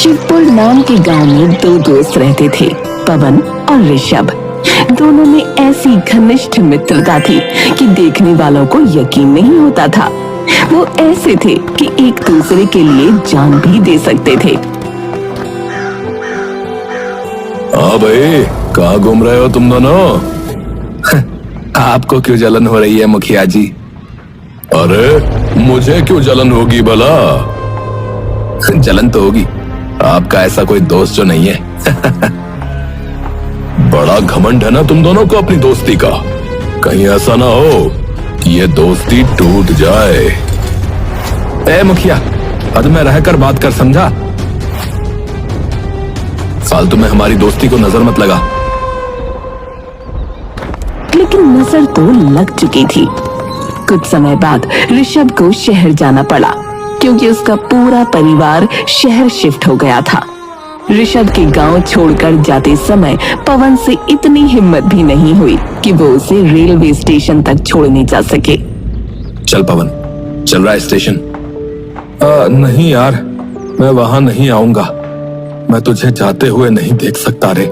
शिवपुर नाम के गांव में दो दोस्त रहते थे, पवन और ऋषभ। दोनों में ऐसी घनिष्ठ मित्रता थी कि देखने वालों को यकीन नहीं होता था। वो ऐसे थे कि एक दूसरे के लिए जान भी दे सकते थे। हाँ भाई, कहाँ घूम रहे हो तुम दोनों? आपको क्यों जलन हो रही है मुखिया जी? अरे मुझे क्यों जलन होगी भला? जलन तो होगी, आपका ऐसा कोई दोस्त जो नहीं है। बड़ा घमंड है ना तुम दोनों को अपनी दोस्ती का। कहीं ऐसा ना हो कि ये दोस्ती टूट जाए। ए मुखिया, हद में रहकर बात कर, समझा? फालतू में हमारी दोस्ती को नजर मत लगा। लेकिन नजर तो लग चुकी थी। कुछ समय बाद ऋषभ को शहर जाना पड़ा क्योंकि उसका पूरा परिवार शहर शिफ्ट हो गया था। ऋषभ के गांव छोड़कर जाते समय पवन से इतनी हिम्मत भी नहीं हुई कि वो उसे रेलवे स्टेशन तक छोड़ने जा सके। चल पवन, चल रहा है स्टेशन? नहीं यार, मैं वहां नहीं आऊंगा। मैं तुझे जाते हुए नहीं देख सकता रे।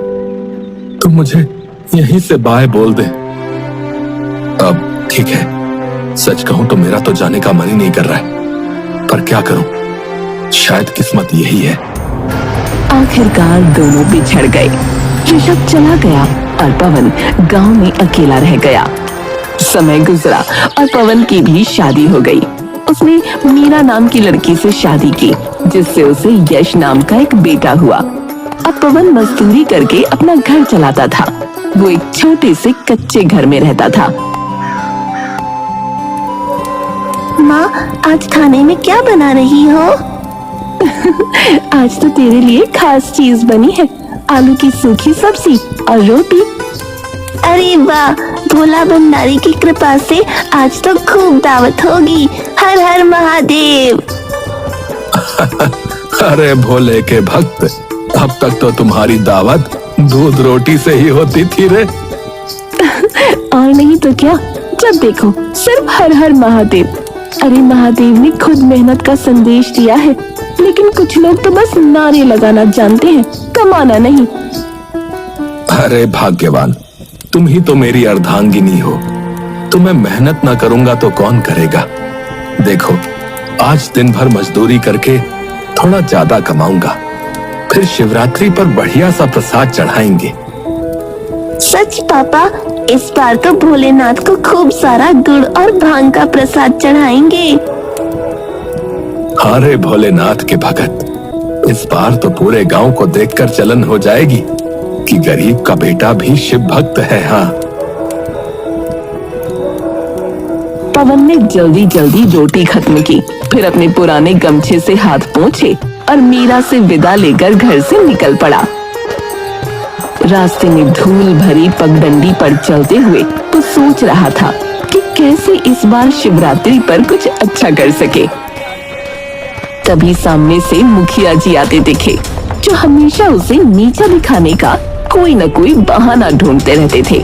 तुम मुझे यहीं से बाय बोल दे। अब ठीक है, सच कहूं तो मेरा तो जाने का मन ही नहीं कर रहा है, पर क्या करूं, शायद किस्मत यही है। आखिरकार दोनों बिछड़ गए। ऋषभ चला गया और पवन गांव में अकेला रह गया। समय गुजरा और पवन की भी शादी हो गई। उसने मीरा नाम की लड़की से शादी की, जिससे उसे यश नाम का एक बेटा हुआ। अब पवन मजदूरी करके अपना घर चलाता था। वो एक छोटे से कच्चे घर में रहता था। माँ, आज खाने में क्या बना रही हो? आज तो तेरे लिए खास चीज बनी है, आलू की सूखी सब्जी और रोटी। अरे वाह, भोला भंडारी की कृपा से आज तो खूब दावत होगी। हर हर महादेव। अरे भोले के भक्त, अब तक तो तुम्हारी दावत दूध रोटी से ही होती थी रे। और नहीं तो क्या, जब देखो सिर्फ हर हर महादेव। अरे महादेव ने खुद मेहनत का संदेश दिया है, लेकिन कुछ लोग तो बस नारे लगाना जानते हैं, कमाना नहीं। अरे भाग्यवान, तुम ही तो मेरी अर्धांगिनी हो। तुम्हें मेहनत ना करूंगा तो कौन करेगा? देखो, आज दिन भर मजदूरी करके थोड़ा ज्यादा कमाऊंगा, फिर शिवरात्रि पर बढ़िया सा प्रसाद चढ़ाएंगे। सच पापा, इस बार तो भोलेनाथ को खूब सारा गुड़ और भांग का प्रसाद चढ़ाएंगे। अरे भोलेनाथ के भगत, इस बार तो पूरे गांव को देखकर जलन हो जाएगी कि गरीब का बेटा भी शिव भक्त है। हाँ, पवन ने जल्दी जल्दी रोटी खत्म की, फिर अपने पुराने गमछे से हाथ पोंछे और मीरा से विदा लेकर घर से निकल पड़ा। रास्ते में धूल भरी पगडंडी पर चलते हुए वो सोच रहा था कि कैसे इस बार शिवरात्रि पर कुछ अच्छा कर सके। तभी सामने से मुखिया जी आते दिखे, जो हमेशा उसे नीचा दिखाने का कोई न कोई बहाना ढूंढते रहते थे।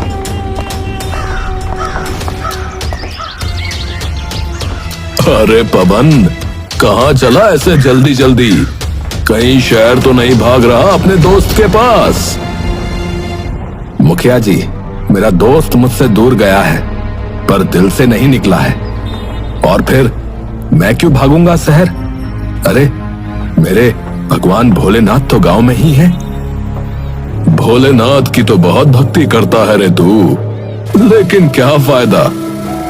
अरे पवन, कहाँ चला ऐसे जल्दी जल्दी? कहीं शहर तो नहीं भाग रहा अपने दोस्त के पास? मुखिया जी, मेरा दोस्त मुझसे दूर गया है, पर दिल से नहीं निकला है। और फिर मैं क्यों भागूंगा शहर? अरे मेरे भगवान भोलेनाथ तो गांव में ही है। भोलेनाथ की तो बहुत भक्ति करता है रे तू, लेकिन क्या फायदा,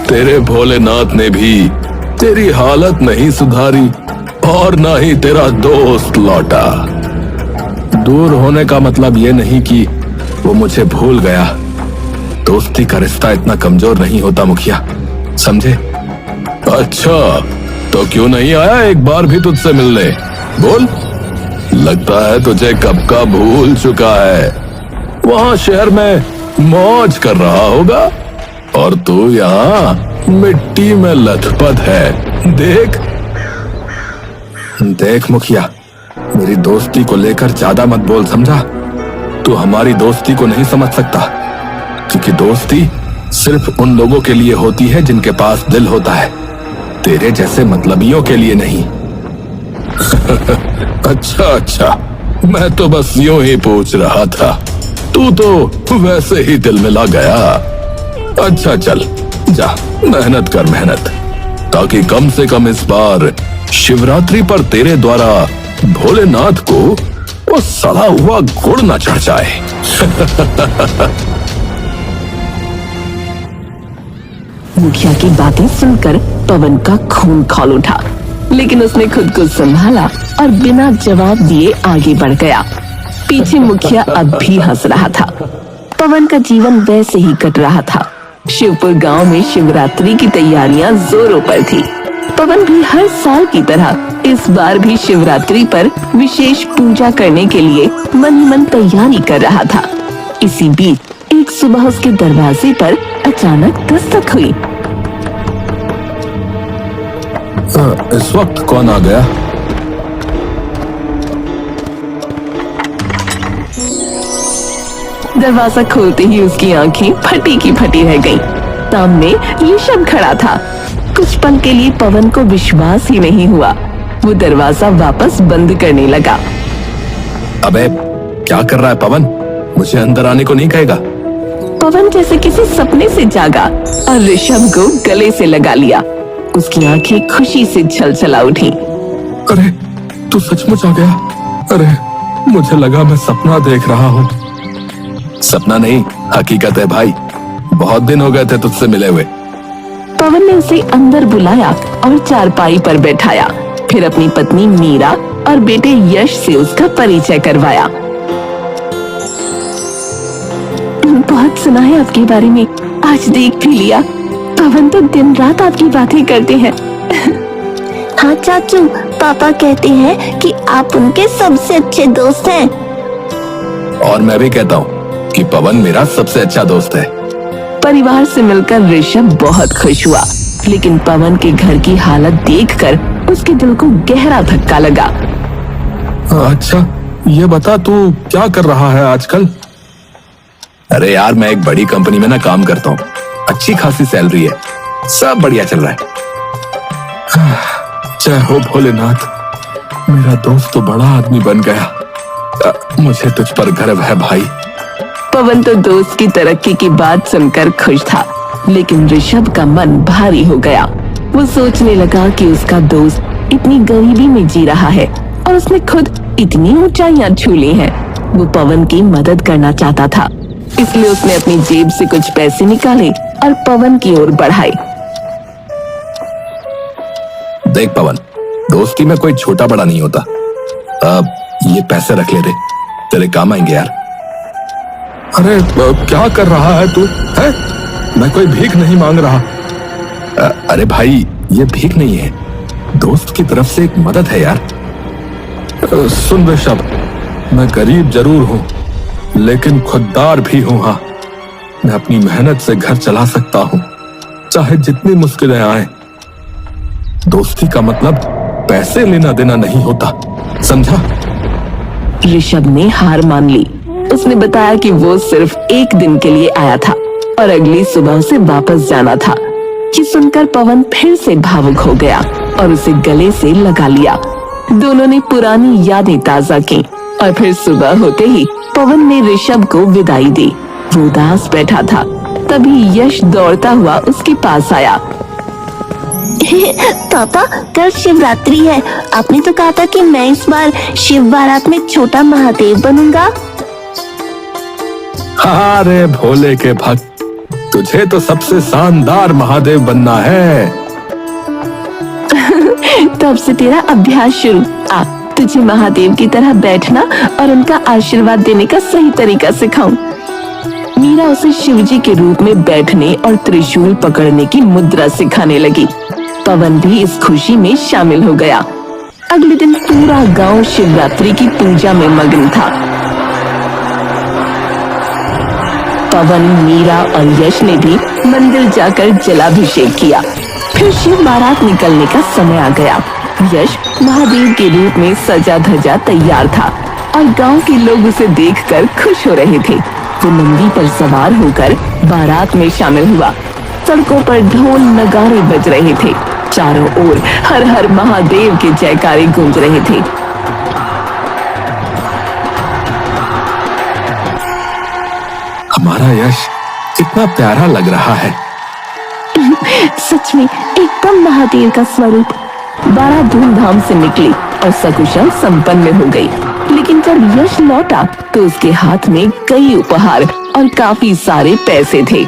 तेरे भोलेनाथ ने भी तेरी हालत नहीं सुधारी और ना ही तेरा दोस्त लौटा। दूर होने का मतलब ये नहीं कि वो मुझे भूल गया। दोस्ती का रिश्ता इतना कमजोर नहीं होता मुखिया, समझे? अच्छा, तो क्यों नहीं आया एक बार भी तुझसे मिलने? बोल, लगता है तुझे कब का भूल चुका है। वहां शहर में मौज कर रहा होगा और तू यहाँ मिट्टी में लथपथ है। देख देख मुखिया, मेरी दोस्ती को लेकर ज्यादा मत बोल, समझा? तू हमारी दोस्ती को नहीं समझ सकता, क्योंकि दोस्ती सिर्फ उन लोगों के लिए होती है जिनके पास दिल होता है, तेरे जैसे मतलबियों के लिए नहीं। अच्छा अच्छा, मैं तो बस यूं ही पूछ रहा था। तू तो वैसे ही दिल में ला गया। अच्छा चल जा, मेहनत कर मेहनत, ताकि कम से कम इस बार शिवरात्रि पर तेरे द्वारा भोलेनाथ को वो सड़ा हुआ गुड़ न चढ़ जाए। मुखिया की बातें सुनकर पवन का खून खौल उठा, लेकिन उसने खुद को संभाला और बिना जवाब दिए आगे बढ़ गया। पीछे मुखिया अब भी हंस रहा था। पवन का जीवन वैसे ही कट रहा था। शिवपुर गांव में शिवरात्रि की तैयारियां जोरों पर थी। पवन भी हर साल की तरह इस बार भी शिवरात्रि पर विशेष पूजा करने के लिए मन ही मन तैयारी कर रहा था। इसी बीच एक सुबह उसके दरवाजे पर अचानक दस्तक हुई। इस वक्त कौन आ गया? दरवाजा खोलते ही उसकी आंखें फटी की फटी रह गईं। सामने ऋषभ खड़ा था। कुछ पल के लिए पवन को विश्वास ही नहीं हुआ। वो दरवाजा वापस बंद करने लगा। अबे क्या कर रहा है पवन? मुझे अंदर आने को नहीं कहेगा? पवन जैसे किसी सपने से जागा और ऋषभ को गले से लगा लिया। उसकी आंखें खुशी से छलछला उठी। अरे तू सचमुच आ गया? अरे मुझे लगा मैं सपना देख रहा हूँ। सपना नहीं, हकीकत है भाई। बहुत दिन हो गए थे तुझसे मिले हुए। पवन ने उसे अंदर बुलाया और चारपाई पर बैठाया। फिर अपनी पत्नी मीरा और बेटे यश से उसका परिचय करवाया। बहुत सुना है आपके बारे में, आज देख भी लिया। पवन तो दिन रात आपकी बातें करते हैं। हाँ चाचू, पापा कहते हैं कि आप उनके सबसे अच्छे दोस्त हैं। और मैं भी कहता हूँ कि पवन मेरा सबसे अच्छा दोस्त है। परिवार से मिलकर ऋषभ बहुत खुश हुआ, लेकिन पवन के घर की हालत देखकर उसके दिल को गहरा धक्का लगा। अच्छा ये बता, तू क्या कर रहा है आजकल? अरे यार, मैं एक बड़ी कंपनी में ना काम करता हूँ। अच्छी खासी सैलरी है, सब बढ़िया चल रहा है। जय हो भोलेनाथ, मेरा दोस्त तो बड़ा आदमी बन गया। मुझे तुझ पर गर्व है भाई। पवन तो दोस्त की तरक्की की बात सुनकर खुश था, लेकिन ऋषभ का मन भारी हो गया। वो सोचने लगा कि उसका दोस्त इतनी गरीबी में जी रहा है और उसने खुद इतनी ऊंचाइयां छू ली हैं। वो पवन की मदद करना चाहता था, इसलिए उसने अपनी जेब से कुछ पैसे निकाले और पवन की ओर बढ़ाए। देख पवन, दोस्ती में कोई छोटा बड़ा नहीं होता। अब ये पैसे रख ले रे, तेरे काम आएंगे यार। अरे क्या कर रहा है तू? है? मैं कोई भीख नहीं मांग रहा। अरे भाई, ये भीख नहीं है, दोस्त की तरफ से एक मदद है यार। सुन ऋषभ, मैं गरीब जरूर हूँ, लेकिन खुददार भी हूँ। हाँ, मैं अपनी मेहनत से घर चला सकता हूँ, चाहे जितनी मुश्किलें आए। दोस्ती का मतलब पैसे लेना देना नहीं होता, समझा? ऋषभ ने हार मान ली। उसने बताया कि वो सिर्फ एक दिन के लिए आया था और अगली सुबह उसे वापस जाना था। ये सुनकर पवन फिर से भावुक हो गया और उसे गले से लगा लिया। दोनों ने पुरानी यादें ताजा की और फिर सुबह होते ही पवन ने ऋषभ को विदाई दी। वो उदास बैठा था, तभी यश दौड़ता हुआ उसके पास आया। पापा, कल शिवरात्रि है। आपने तो कहा था कि मैं इस बार शिव बारात में छोटा महादेव बनूंगा। अरे भोले के भक्त, तुझे तो सबसे शानदार महादेव बनना है। तब से तेरा अभ्यास शुरू। आ, तुझे महादेव की तरह बैठना और उनका आशीर्वाद देने का सही तरीका सिखाऊं। मीरा उसे शिवजी के रूप में बैठने और त्रिशूल पकड़ने की मुद्रा सिखाने लगी। पवन भी इस खुशी में शामिल हो गया। अगले दिन पूरा गांव शिवरात्रि की पूजा में मग्न था। पवन, मीरा और यश ने भी मंदिर जाकर जलाभिषेक किया। फिर शिव बारात निकलने का समय आ गया। यश महादेव के रूप में सजा धजा तैयार था और गांव के लोग उसे देखकर खुश हो रहे थे। वो नंदी पर सवार होकर बारात में शामिल हुआ। सड़कों पर ढोल नगाड़े बज रहे थे, चारों ओर हर हर महादेव के जयकारे गूंज रहे थे। हमारा यश कितना प्यारा लग रहा है। सच में एकदम महादेव का स्वरूप। बारात धूमधाम से निकली और सकुशल संपन्न हो गई। लेकिन जब यश लौटा तो उसके हाथ में कई उपहार और काफी सारे पैसे थे।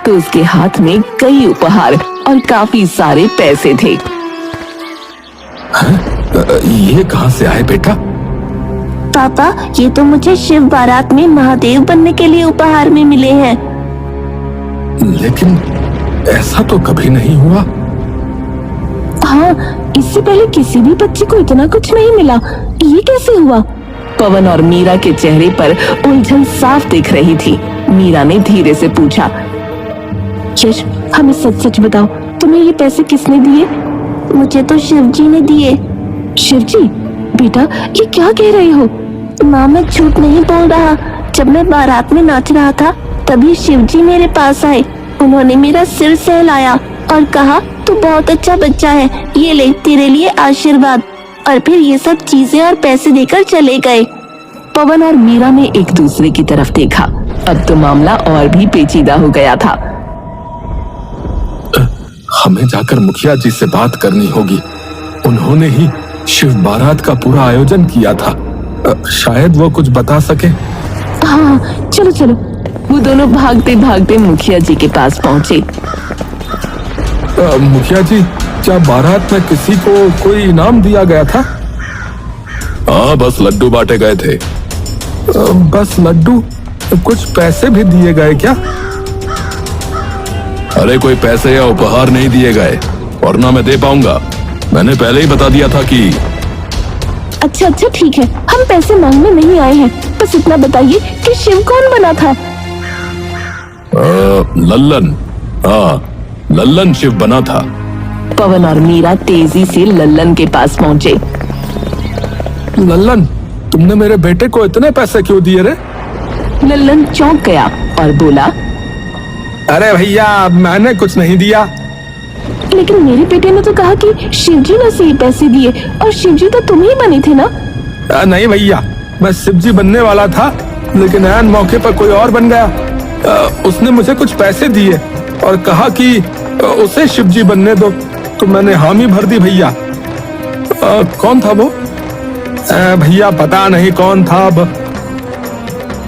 तो उसके हाथ में कई उपहार और काफी सारे पैसे थे। ये कहाँ से आए बेटा? पापा, ये तो मुझे शिव बारात में महादेव बनने के लिए उपहार में मिले हैं। लेकिन ऐसा तो कभी नहीं हुआ। हाँ, इससे पहले किसी भी बच्चे को इतना कुछ नहीं मिला। ये कैसे हुआ? पवन और मीरा के चेहरे पर उलझन साफ दिख रही थी। मीरा ने धीरे से पूछा, यश, हमें सच सच बताओ, तुम्हें ये पैसे किसने दिए? मुझे तो शिव जी ने दिए। शिव जी? बेटा, ये क्या कह रहे हो? माँ, मैं झूठ नहीं बोल रहा। जब मैं बारात में नाच रहा था तभी शिव जी मेरे पास आए। उन्होंने मेरा सिर सहलाया और कहा, तू बहुत अच्छा बच्चा है, ये ले तेरे लिए आशीर्वाद। और फिर ये सब चीजें और पैसे देकर चले गए। पवन और मीरा ने एक दूसरे की तरफ देखा। अब तो मामला और भी पेचीदा हो गया था। हमें जाकर मुखिया जी से बात करनी होगी। उन्होंने ही शिव बारात का पूरा आयोजन किया था। शायद वो कुछ बता सके। हाँ, चलो चलो। वो दोनों भागते भागते मुखिया जी के पास पहुँचे। मुखिया जी, क्या बारात में किसी को कोई इनाम दिया गया था? हाँ, बस लड्डू बांटे गए थे। बस लड्डू? कुछ पैसे भी दिए गए क्या? अरे कोई पैसे या उपहार नहीं दिए गए, और ना मैं दे पाऊंगा। मैंने पहले ही बता दिया था कि। अच्छा अच्छा, ठीक है, हम पैसे मांगने नहीं आए हैं। बस इतना बताइए कि शिव कौन बना था? लल्लन। हाँ, लल्लन शिव बना था। पवन और मीरा तेजी से लल्लन के पास पहुँचे। लल्लन, तुमने मेरे बेटे को इतने पैसे क्यों दिए रे? लल्लन चौंक गया और बोला, अरे भैया, मैंने कुछ नहीं दिया। लेकिन मेरे बेटे ने तो कहा कि शिवजी ने उसे ये पैसे दिए, और शिवजी तो तुम ही बने थे ना? नहीं भैया, मैं शिवजी बनने वाला था, लेकिन ऐन मौके पर कोई और बन गया। उसने मुझे कुछ पैसे दिए और कहा कि उसे शिवजी बनने दो, तो मैंने हामी भर दी भैया। कौन था वो? भैया पता नहीं कौन था अब।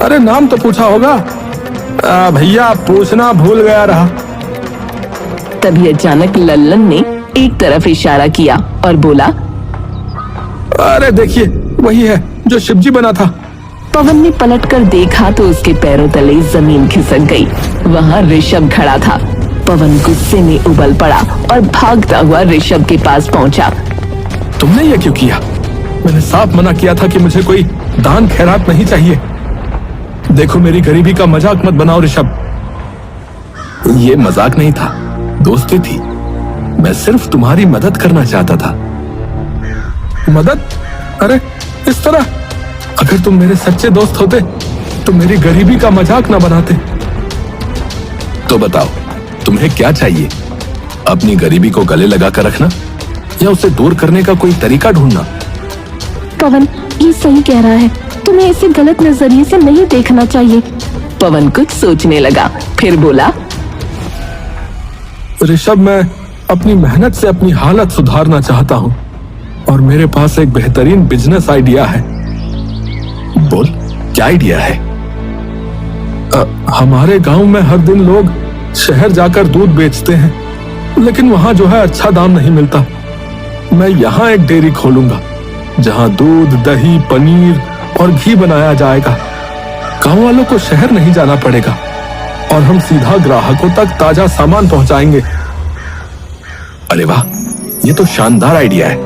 अरे नाम तो पूछा होगा। भैया पूछना भूल गया रहा। तभी अचानक लल्लन ने एक तरफ इशारा किया और बोला, अरे देखिए, वही है जो शिवजी बना था। पवन ने पलटकर देखा तो उसके पैरों तले जमीन खिसक गई। वहाँ ऋषभ खड़ा था। पवन गुस्से में उबल पड़ा और भागता हुआ ऋषभ के पास पहुंचा। तुमने ये क्यों किया? मैंने साफ मना किया था कि मुझे कोई दान खैरात नहीं चाहिए। देखो, मेरी गरीबी का मजाक मत बनाओ ऋषभ। ये मजाक नहीं था, दोस्ती थी। मैं सिर्फ तुम्हारी मदद करना चाहता था। मदद? अरे इस तरह? अगर तुम मेरे सच्चे दोस्त होते तो मेरी गरीबी का मजाक ना बनाते। तो बताओ, तुम्हें क्या चाहिए? अपनी गरीबी को गले लगा कर रखना या उसे दूर करने का कोई तरीका ढूंढना? पवन ये सही कह रहा है, तुम्हें इसे गलत नजरिए से नहीं देखना चाहिए। पवन कुछ सोचने लगा, फिर बोला, ऋषभ, मैं अपनी मेहनत से अपनी हालत सुधारना चाहता हूँ और मेरे पास एक बेहतरीन बिजनेस आइडिया है। बोल, क्या आइडिया है? हमारे गांव में हर दिन लोग शहर जाकर दूध बेचते हैं, लेकिन वहां जो है अच्छा दाम नहीं मिलता। मैं यहाँ एक डेयरी खोलूंगा जहाँ दूध, दही, पनीर और घी बनाया जाएगा। गांव वालों को शहर नहीं जाना पड़ेगा और हम सीधा ग्राहकों तक ताजा सामान पहुंचाएंगे। अरे वाह, ये तो शानदार आइडिया है,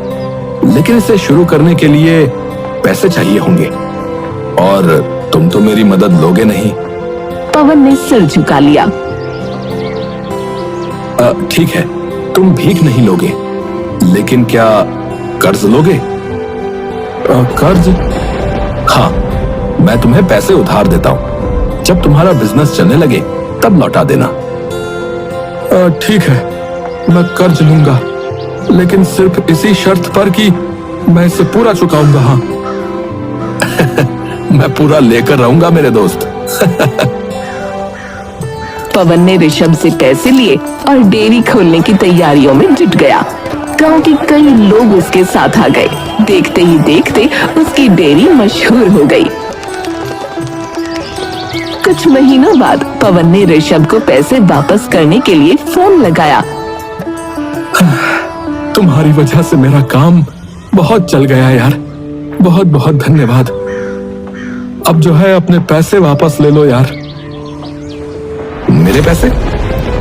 लेकिन इसे शुरू करने के लिए पैसे चाहिए होंगे, और तुम तो मेरी मदद लोगे नहीं। पवन ने सिर झुका लिया। ठीक है, तुम भीख नहीं लोगे, लेकिन क्या कर्ज लोगे? कर्ज? हाँ, मैं तुम्हें पैसे उधार देता हूँ। जब तुम्हारा बिजनेस चलने लगे तब लौटा देना। ठीक है, मैं कर्ज लूंगा, लेकिन सिर्फ इसी शर्त पर कि मैं इसे पूरा चुकाऊंगा। हाँ मैं पूरा लेकर रहूंगा मेरे दोस्त। पवन ने ऋषभ से पैसे लिए और डेयरी खोलने की तैयारियों में जुट गया। गांव के कई लोग उसके साथ आ गए। देखते ही देखते उसकी डेयरी मशहूर हो गई। कुछ महीनों बाद पवन ने ऋषभ को पैसे वापस करने के लिए फोन लगाया। तुम्हारी वजह से मेरा काम बहुत चल गया यार, बहुत बहुत धन्यवाद। अब जो है अपने पैसे वापस ले लो यार। मेरे पैसे?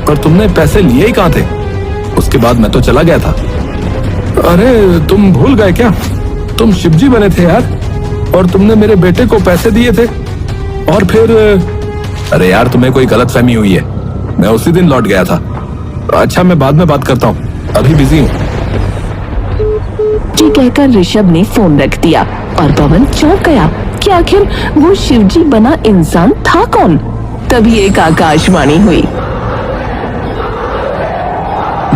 पर तुमने पैसे लिए ही कहाँ थे? उसके बाद मैं तो चला गया था। अरे तुम भूल गए क्या? तुम शिवजी बने थे यार, और तुमने मेरे बेटे को पैसे दिए थे। और फिर अरे यार तुम्हें कोई गलतफहमी हुई है, मैं उसी दिन लौट गया था। अच्छा मैं बाद में बात करता हूँ, अभी बिजी हूँ। जी कहकर ऋषभ ने फोन रख दिया और पवन चौंक गया कि आखिर वो शिवजी बना इंसान था कौन। तभी एक आकाशवाणी हुई।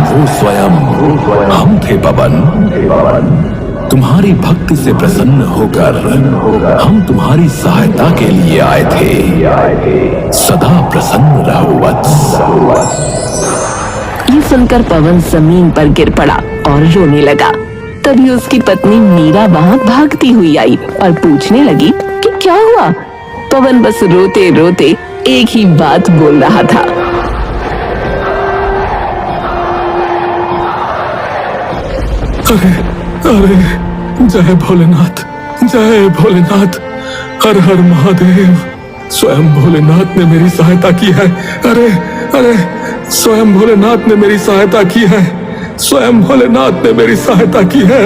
वो स्वयं हम थे पवन, तुम्हारी भक्ति से प्रसन्न होकर हम तुम्हारी सहायता के लिए आए थे। सदा प्रसन्न रहो वत्स। ये सुनकर पवन जमीन पर गिर पड़ा और रोने लगा। तभी उसकी पत्नी मीरा वहां भागती हुई आई और पूछने लगी कि क्या हुआ। पवन बस रोते रोते एक ही बात बोल रहा था। अरे अरे जय भोलेनाथ, जय भोलेनाथ, हर हर महादेव। स्वयं भोलेनाथ ने मेरी सहायता की है। अरे अरे स्वयं भोलेनाथ ने मेरी सहायता की है। स्वयं भोलेनाथ ने मेरी सहायता की है।